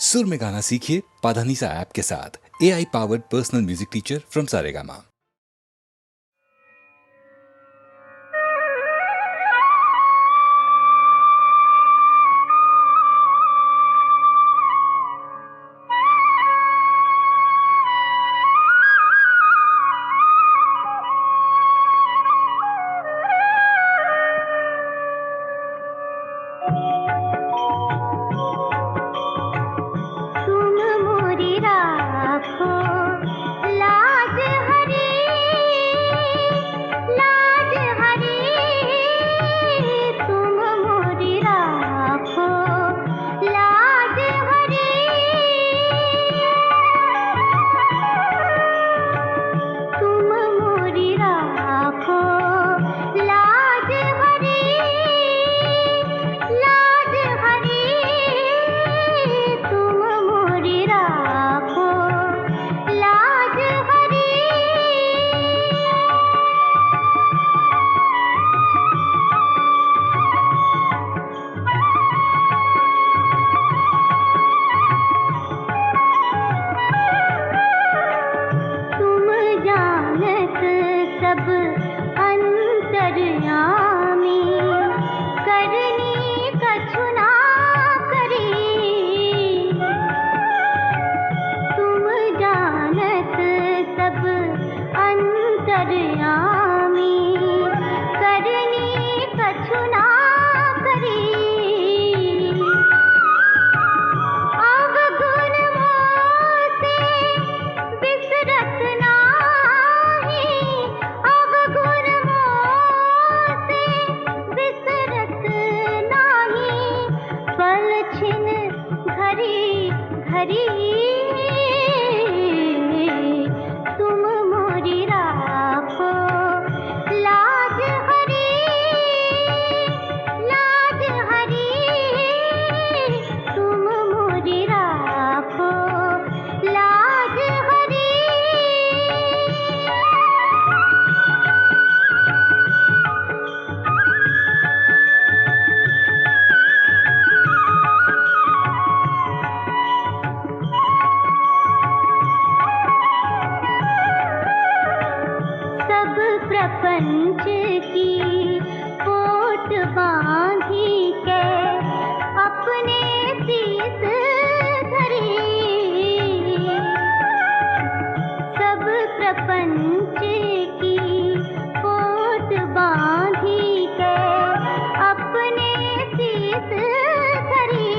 सुर में गाना सीखिए पाधानीसा ऐप के साथ। AI powered personal music teacher from Saregama. प्रपंच की पोट बांधी के अपने शीस धरी, सब प्रपंच की पोट बांधी के अपने शीस धरी।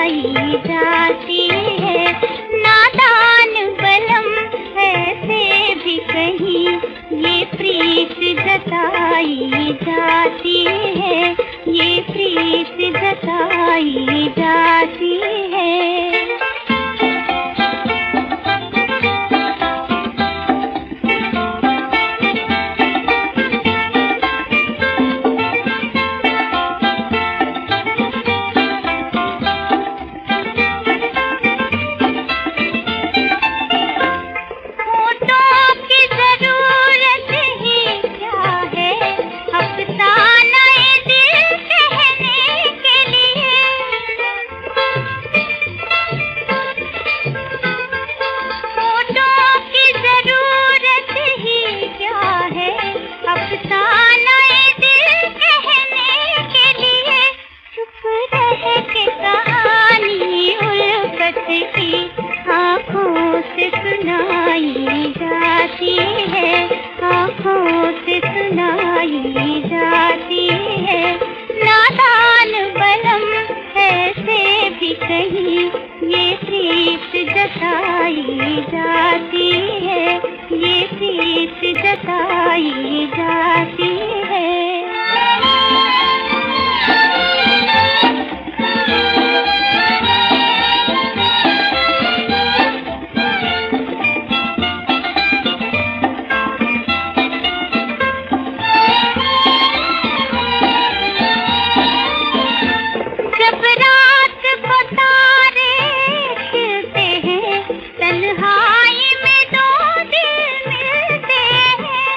जताई जाती है। नादान बलम ऐसे भी कहीं ये प्रीत जताई जाती है, ये प्रीत जताई जाती है। आँखों से सुनाई जाती है, आँखों से सुनाई जाती है। नादान बलम ऐसे भी कहीं ये प्रीत जताई जाती है, ये प्रीत जताई जाती है। जब रात को तारे खिलते हैं, तन्हाई में दो दिल मिलते हैं।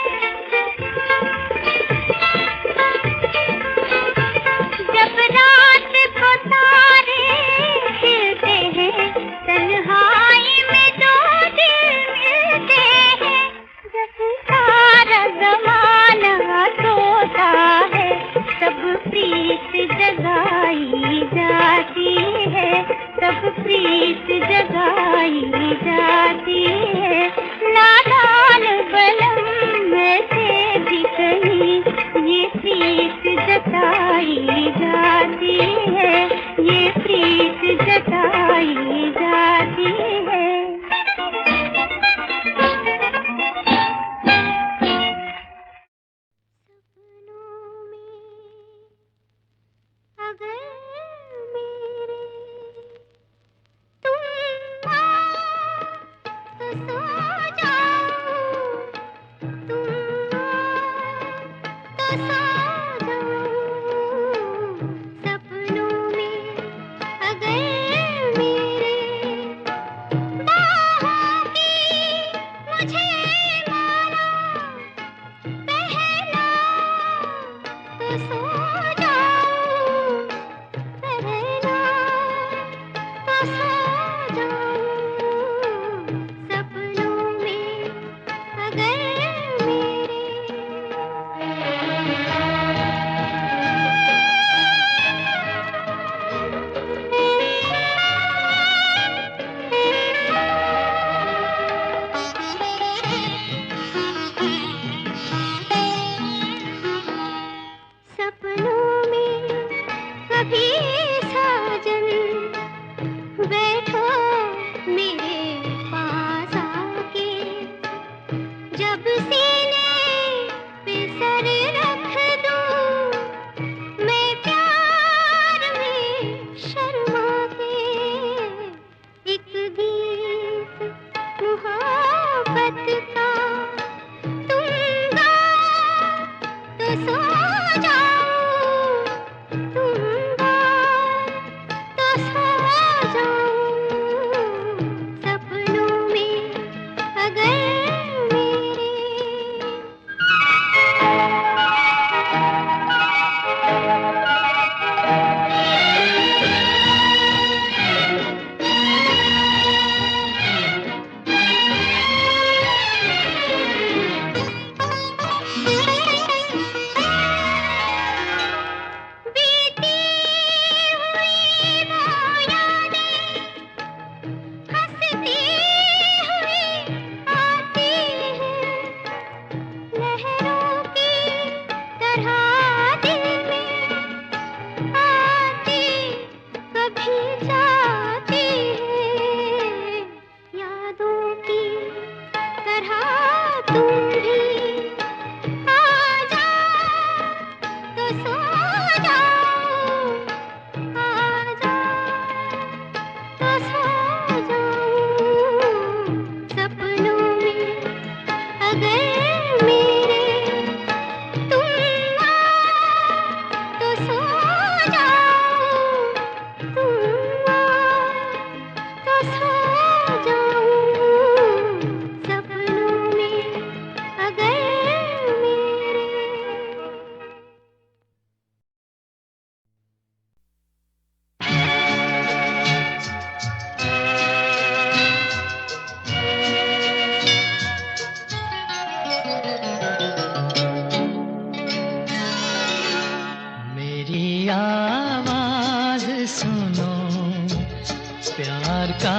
प्यार का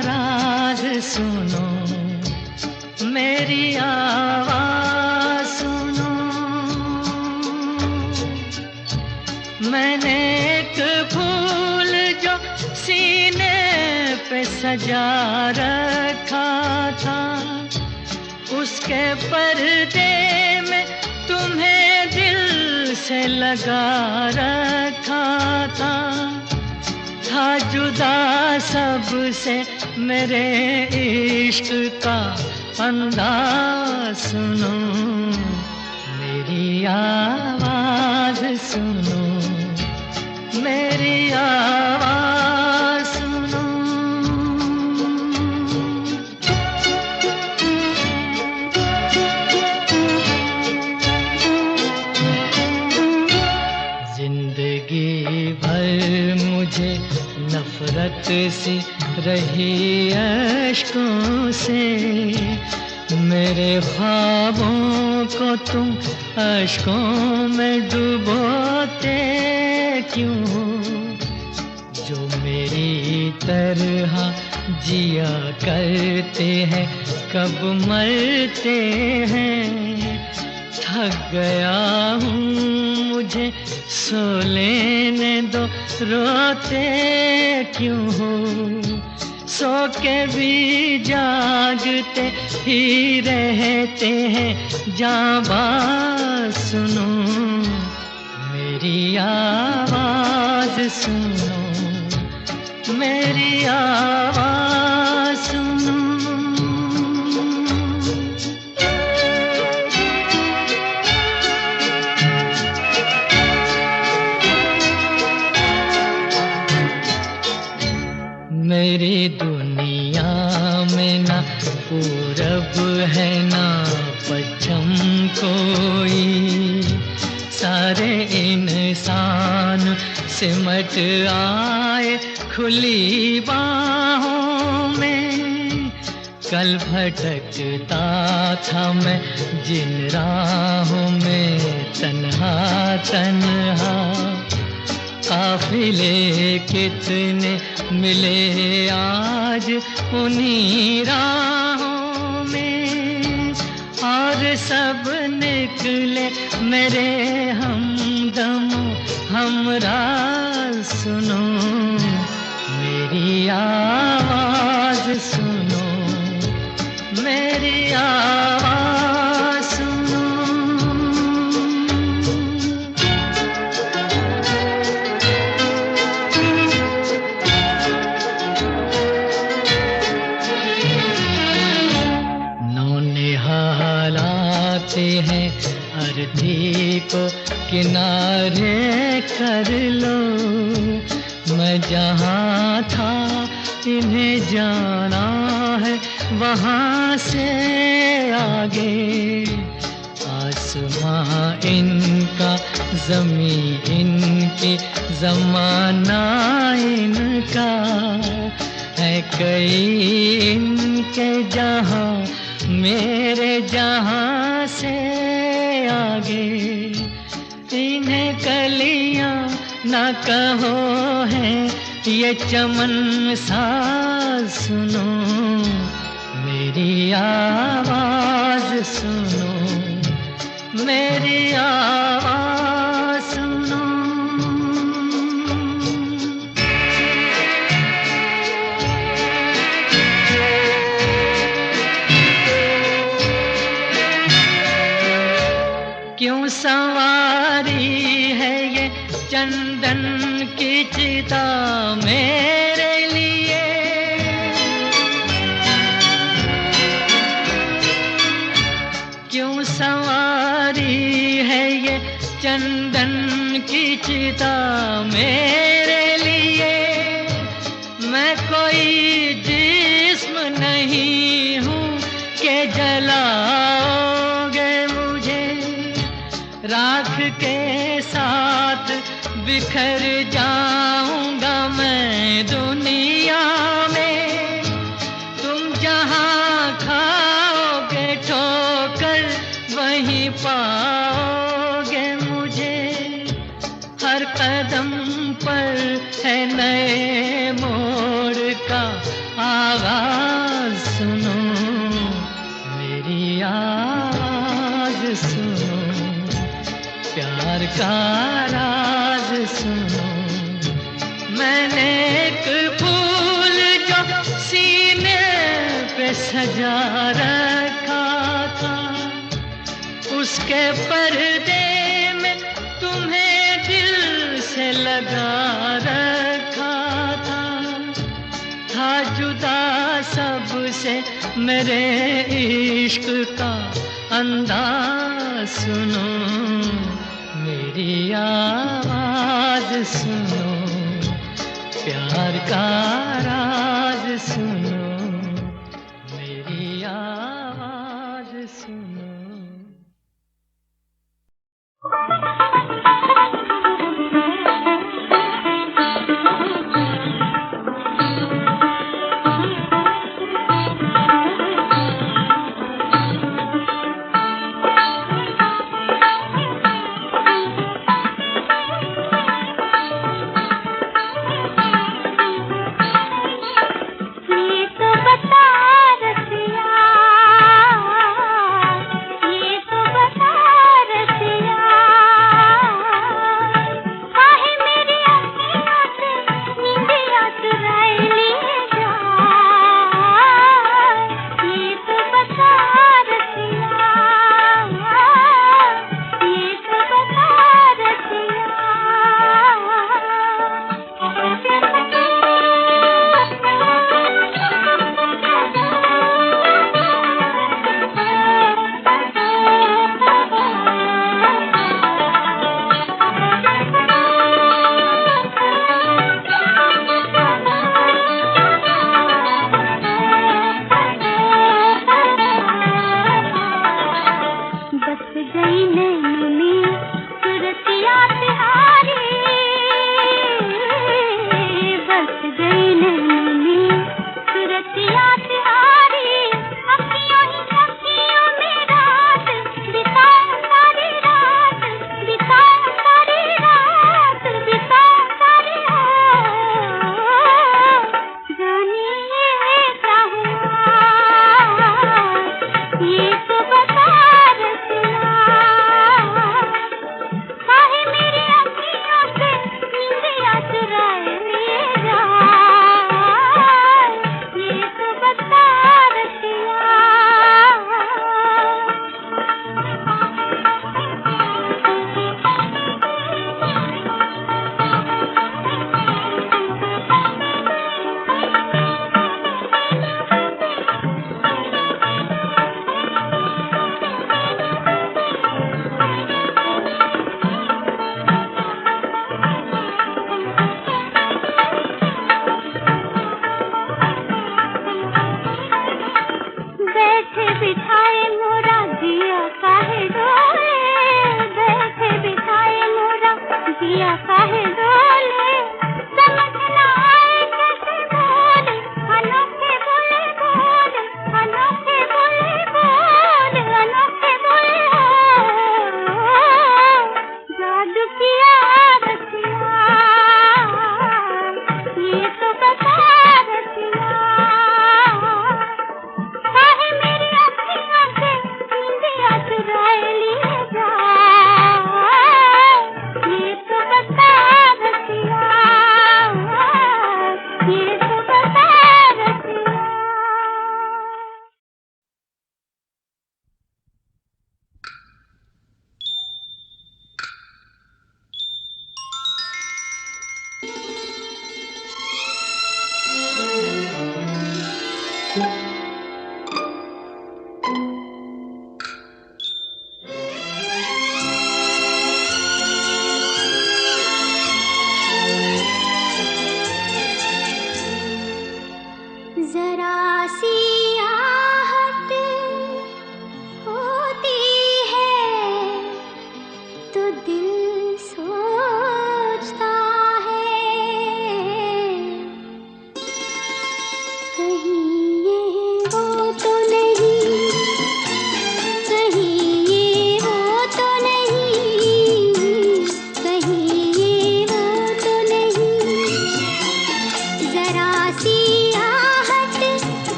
राज सुनो, मेरी आवाज सुनो। मैंने एक फूल जो सीने पे सजा रखा था, उसके पर्दे में तुम्हें दिल से लगा रखा था जुदा सबसे मेरे इश्क का अंदाज सुनो, मेरी आवाज सुनो, मेरी आवाज सुनो। जिंदगी भर मुझे नफरत सी रही अश्कों से, मेरे ख्वाबों को तुम अश्कों में डुबोते क्यों हो? जो मेरी तरह जिया करते हैं कब मरते हैं। थक गया हूँ मुझे सो लेने दो, रोते क्यों हो? सो के भी जागते ही रहते हैं, जाबाज सुनो, मेरी आवाज सुनो, मेरी आवाज सुनो। मेरी दुनिया में ना पूरब है ना पश्चिम कोई, सारे इंसान सिमट आए खुली बाहों में। कल भटकता था मैं जिन राहों में तन्हा तन्हा, काफिले कितने मिले आज उन्हीं राहों में, और सब निकले मेरे हमदम हमराह सुनो, मेरी आवाज सुनो, मेरी आवाज सुनो। हैं अर्थी को किनारे कर लो, मैं जहाँ था इन्हें जाना है वहाँ से आगे। आसमां इनका ज़मी इनकी ज़माना इनका है, कई इनके जहाँ मेरे जहाँ से आगे। इन्हें कलियाँ ना कहो है ये चमन सा सुनो, मेरी आवाज सुनो, मेरी आवाज सुनो। क्यों सवारी है ये चंदन की चिता मेरे लिए, क्यों सवारी है ये चंदन की चिता मेरे लिए। मैं कोई जिस्म नहीं हूँ कि जलाओगे मुझे, राख के साथ बिखर जाऊंगा मैं दुनिया में। तुम जहाँ खाओगे ठोकर वहीं पाओगे मुझे, हर कदम पर है नए मोड़ आवाज सुनो, मेरी आवाज सुनो, प्यार का राज सुनो। मैंने एक फूल जो सीने पे सजा रखा था, उसके पर्दे में तुम्हें दिल से लगा रखा था जुदा सबसे मेरे इश्क का अंदाज सुनो, मेरी आवाज सुनो, प्यार का राज सुनो, मेरी आवाज सुनो।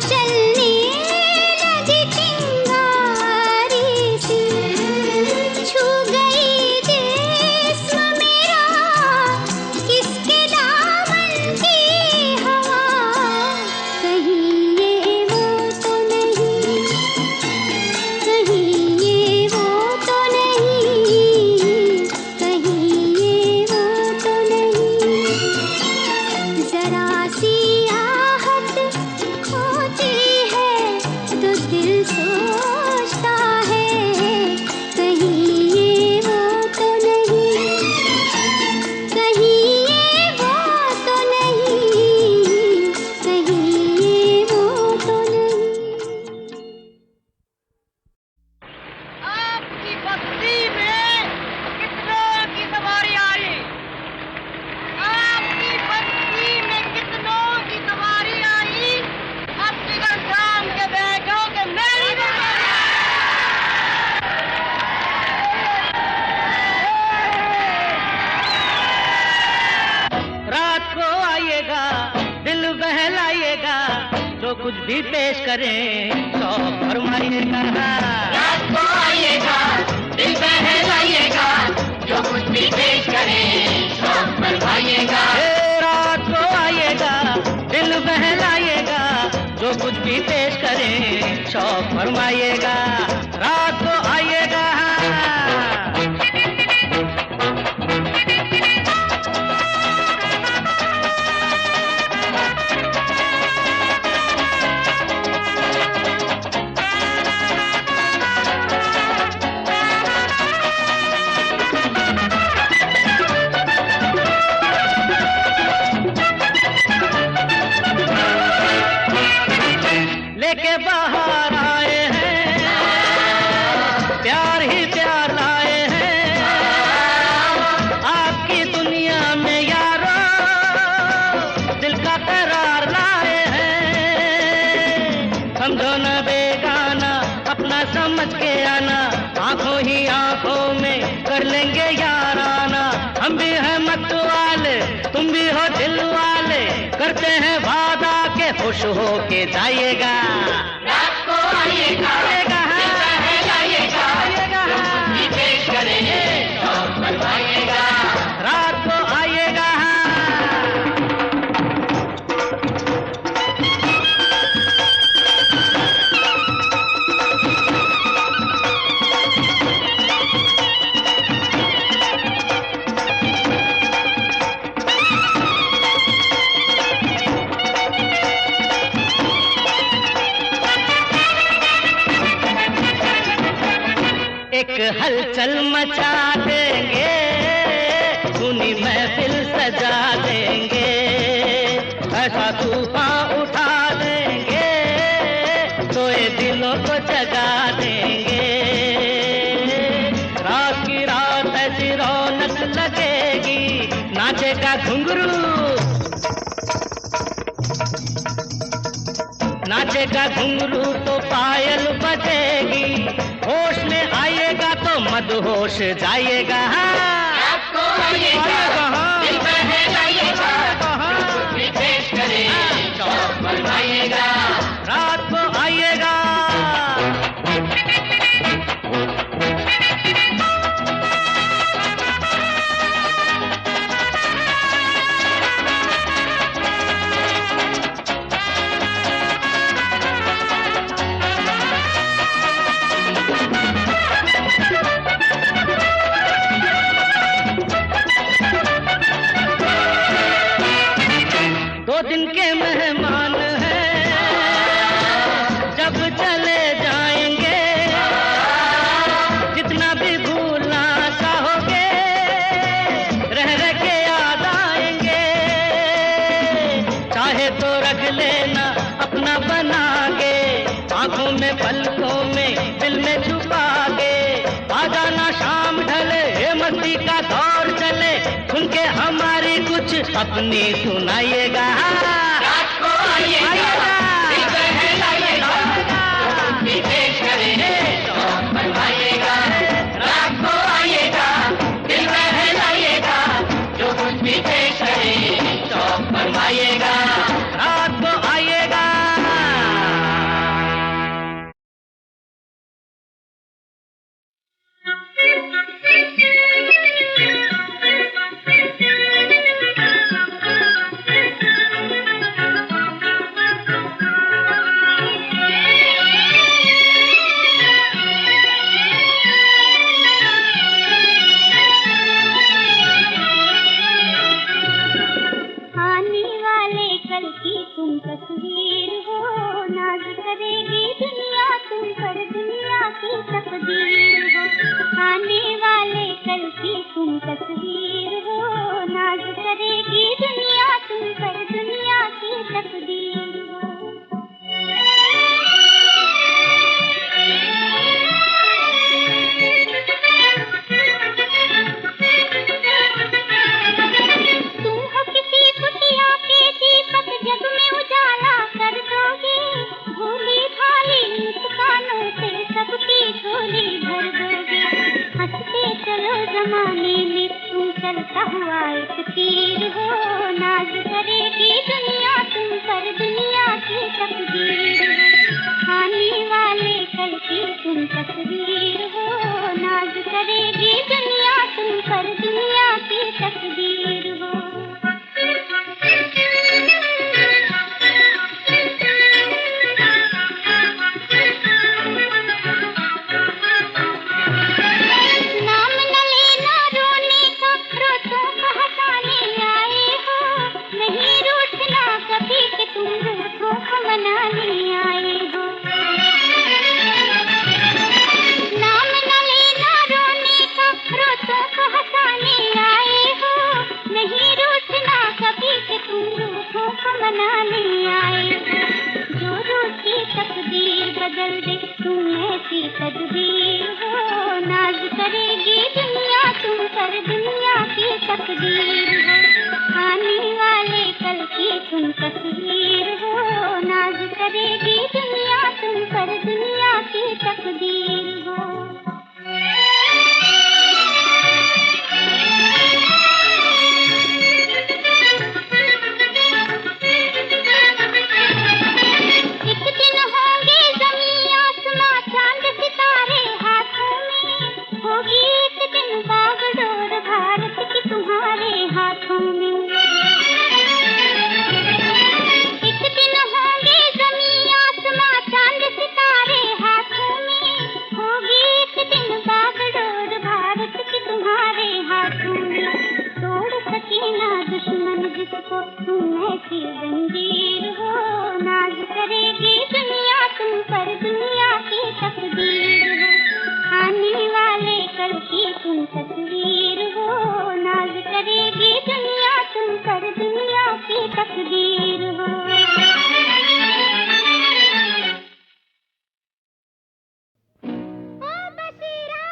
चलने लगी चिंगारी सी, छू गई जिस्म मेरा किसके दामन की हवा। कहीं ये वो तो नहीं, कहीं ये वो तो नहीं, कहीं ये वो तो नहीं। जरा सी आहट होती है तो दिल सोचता है, कहीं ये वो तो नहीं, कहीं ये वो तो नहीं, कहीं ये वो तो नहीं। आपकी बस्ती में कितनों की सवारी आई, आपकी बस्ती में कितनों की सवारी आई, अब बिगड़ शाम के बैठोगे मेरी रात को आइएगा, दिल बहलाइएगा, जो कुछ भी पेश करें सौ फरमाइएगा। रात को आइएगा, दिल बहलाइएगा, जो कुछ भी पेश करें सौ फरमाइएगा। रात को आइएगा, दिल बहलाइएगा, जो कुछ भी पेश करें सौ फरमाइएगा। रात को आइएगा। लेके बाहर आए हैं, प्यार ही प्यार लाए हैं, आपकी दुनिया में यारो दिल का करार लाए हैं। समझो न बेगाना, अपना समझ के आना, आंखों ही आंखों में कर लेंगे याराना। हम भी हैं मत वाले, तुम भी हो दिल वाले, करते हैं वादा के खुश हो के जाइएगा। रात को आइएगा, आइएगा, आइएगा, आइएगा, पेश करेंगे और बनवाइएगा। रात को आइएगा। एक हलचल मचा देंगे, सुनी महफिल सजा देंगे, ऐसा तूफान उठा देंगे, सोए दिलों को जगा देंगे। रात की रात ऐसी रौनक लगेगी, नाचेगा घुंघरू, नाचेगा घुंघरू तो पायल बजेगी, होश में आइएगा तो मदहोश जाइएगा। रात को आइएगा, दिल बहलाइएगा, पेश करें शौक बनवाइएगा। रात को आइएगा। दिन के मेहमान हैं, जब चले जाएंगे, जितना भी भूलना चाहोगे, रह रह के याद आएंगे। चाहे तो रख लेना अपना बना के, आंखों में पलकों में दिल में छुपा के, आ जाना शाम ढले, ये मस्ती का दौर चले, सुन के हमारी कुछ अपनी सुनाइएगा। रात को आइएगा, दिल बहलाइएगा, पेश करेंगे शौक बनवाइएगा। रात को आइएगा, दिल बहलाइएगा, जो कुछ भी पेश करें शौक बनवाइएगा। रात को आइएगा। कल की तुम तस्वीर हो, नाज करेगी दुनिया तुम पर, दुनिया की तकदीर हो। आने वाले कल की तुम तस्वीर हो, नाज करेगी दुनिया तुम पर, दुनिया की तकदीर हो। तुम हो किसी कुटिया के दीपक, जग में उजाला कर दोगे, भोली भाली मुस्कानों से सबकी झोली भर दोगे। हंसते चलो जमाने में तुम चलता हुआ एक तीर हो, नाज करेगी दुनिया तुम पर, दुनिया की तकदीर हो। आने वाले कल की तुम तस्वीर हो, नाज करेगी दुनिया तुम पर, दुनिया की तकदीर हो। नाम न लेना रोने का, रोतों को हंसाने आए हो, नहीं रूठना कभी कि तुम रूठों को मनाने आए हो। नाम न लेना रोने का, रोतों को हंसाने आए हो, नहीं रूठना कभी कि तुम रूठों को मनाने आए हो। जो रूठी तकदीर बदल दे तुम ऐसी तदबीर हो, नाज करेगी दुनिया तुम पर, दुनिया की तकदीर हो। आने वाले कल की तुम तस्वीर हो, नाज करेगी दुनिया तुम पर, दुनिया की तकदीर हो। एक दिन होंगे ज़मीं आसमां चांद सितारे हाथों में, होगी एक दिन बागडोर भारत की तुम्हारे हाथों में। एक दिन होंगे ज़मीं आसमां चांद सितारे हाथों में, होगी एक दिन बागडोर भारत की तुम्हारे हाथों में। तोड़ सके ना दुश्मन जिसको तुम ऐसी जंजीर हो, नाज करेगी दुनिया तुम पर, दुनिया की तकदीर हो। आने वाले कल की तुम तस्वीर हो, नाज करेगी दुनिया तुम पर, दुनिया की तकदीर हो। ओ बशीरा,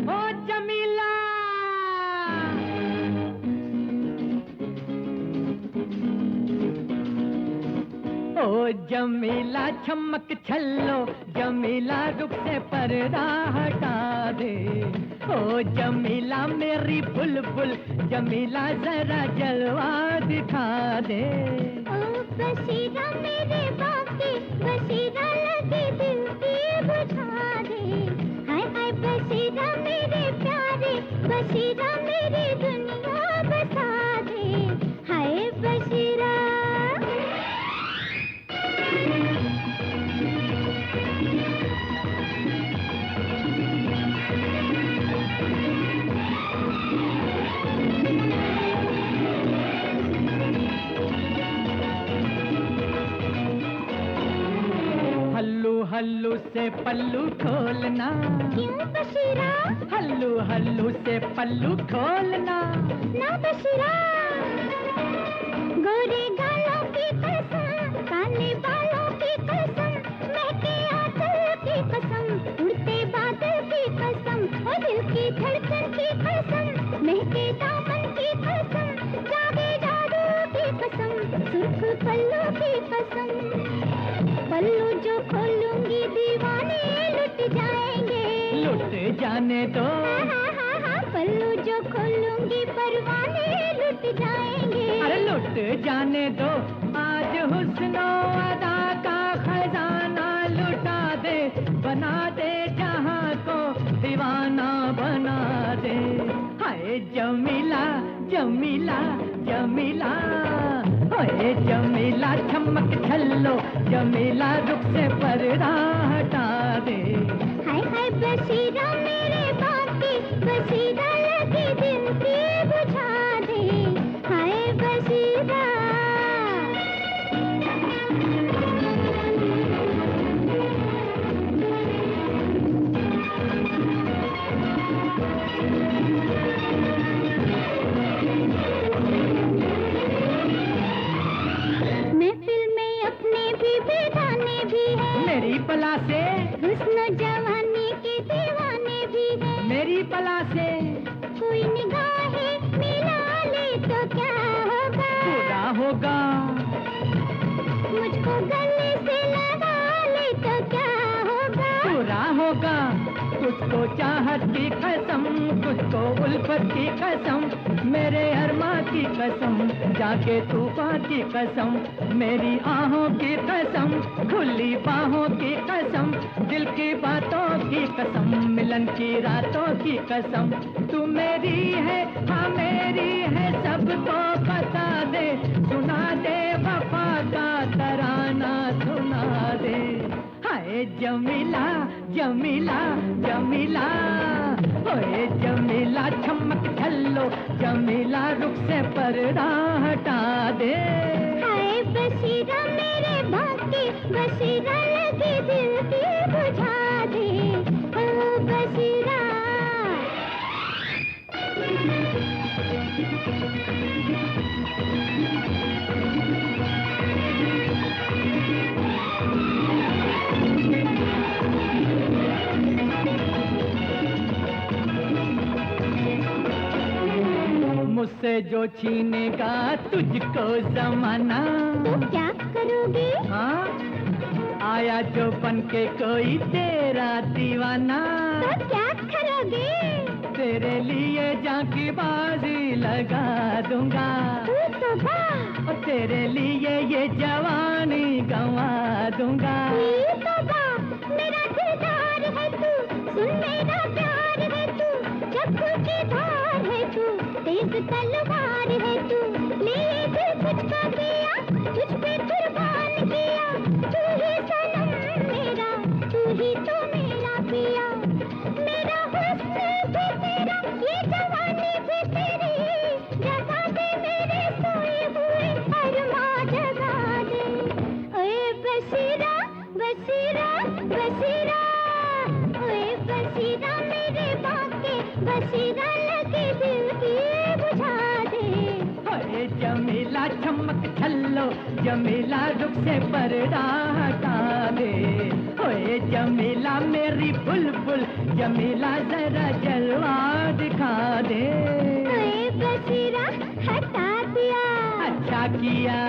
ओ जमीला, ओ जमीला चमक छल्लो, जमीला रुख से पर्दा हटा दे। ओ जमीला मेरी बुलबुल, जमीला जरा जलवा दिखा दे। ओ बशीरा मेरे बाकी, बशीरा लगे दिल की बुझा दे। हाय हाय बशीरा मेरे प्यारे, बशीरा मेरी दुनिया बसा दे। हाय बशीरा। हल्लू हल्लू से पल्लू खोलना, क्यों बशीरा? हल्लू हल्लू से पल्लू खोलना। ना बशीरा। गोरे गालों की कसम, काले बालों की कसम, महके आंचल की कसम, उड़ते बादल की कसम, और दिल की धड़कन की कसम, महके दामन की कसम, जागे जादू की कसम, सुर्ख पल्लू की कसम। पल्लू जो खोलूंगी दीवाने लुट जाएंगे। लुट जाने दो। हाँ, पल्लू जो खोलूंगी परवाने लुट जाएंगे। अरे लुट जाने दो, आज हुस्नो अदा का खजाना लुटा दे, बना दे जहां को दीवाना बना दे। हाय जमीला जमीला जमीला, ओए जमीला चमक छल्लो, जमीला रुख से पर्दा हटा दे। हाय हाय बशीरा मेरे बाकी, बशीरा लगी दिल की बुझा दे। हाय बशीरा। बला से, हुस्न जवानी के दीवाने भी हैं। मेरी बला से कोई निगाहें मिला ले तो क्या होगा? पूरा होगा। मुझको गले से लगा ले तो क्या होगा? पूरा होगा। तुझको चाहत की कसम, तुझको उल्फत की कसम, मेरे अरमां की कसम, जाके तूफान की कसम, मेरी आहों की कसम, खुली बाहों की कसम, दिल की बातों की कसम, मिलन की रातों की कसम। तू मेरी है, हाँ मेरी है, सबको बता दे, सुना दे वफा का तराना सुना दे। हाय जमीला जमीला जमीला, ओए जमीला चमक झल्लो, जमीला रुख से पर्दा हटा दे। हाय बसीरा मेरे भाग्य, बसीरा लगे दिल की बुझा दे। ओ बसीरा मुझसे जो छीनेगा तुझको जमाना, तो क्या करोगे? हाँ आया जो बन के कोई तेरा दीवाना, तो क्या करोगे? तेरे लिए जान की बाजी लगा दूंगा, तो वाह, और तेरे लिए ये जवानी गंवा दूंगा। तो वाह, मेरा दिलदार है तू, सुन मेरा प्यार है तू, चप्पू की धार है तू, तेज तलवार है तू, ले दिल तुझका दिया, तुझ पे कुर्बान किया, तू ही सनम मेरा, तू ही तो मेरा पिया, मेरा हुस्न भी तेरा, ये जवानी भी तेरी, जगा दे मेरे सोए हुए अरमां जगा दे। ओए बसीरा बसीरा बसीरा, ओए बसीरा मेरे बाके, बसीरा लगे दिल की बुझा दे। ओए जमीला चमक छल्लो, जमीला रुख से पर्दा हटा दे। ओए जमीला मेरी बुलबुल, जमीला जरा जलवा दिखा दे। ओए बसीरा हटा दिया। अच्छा किया।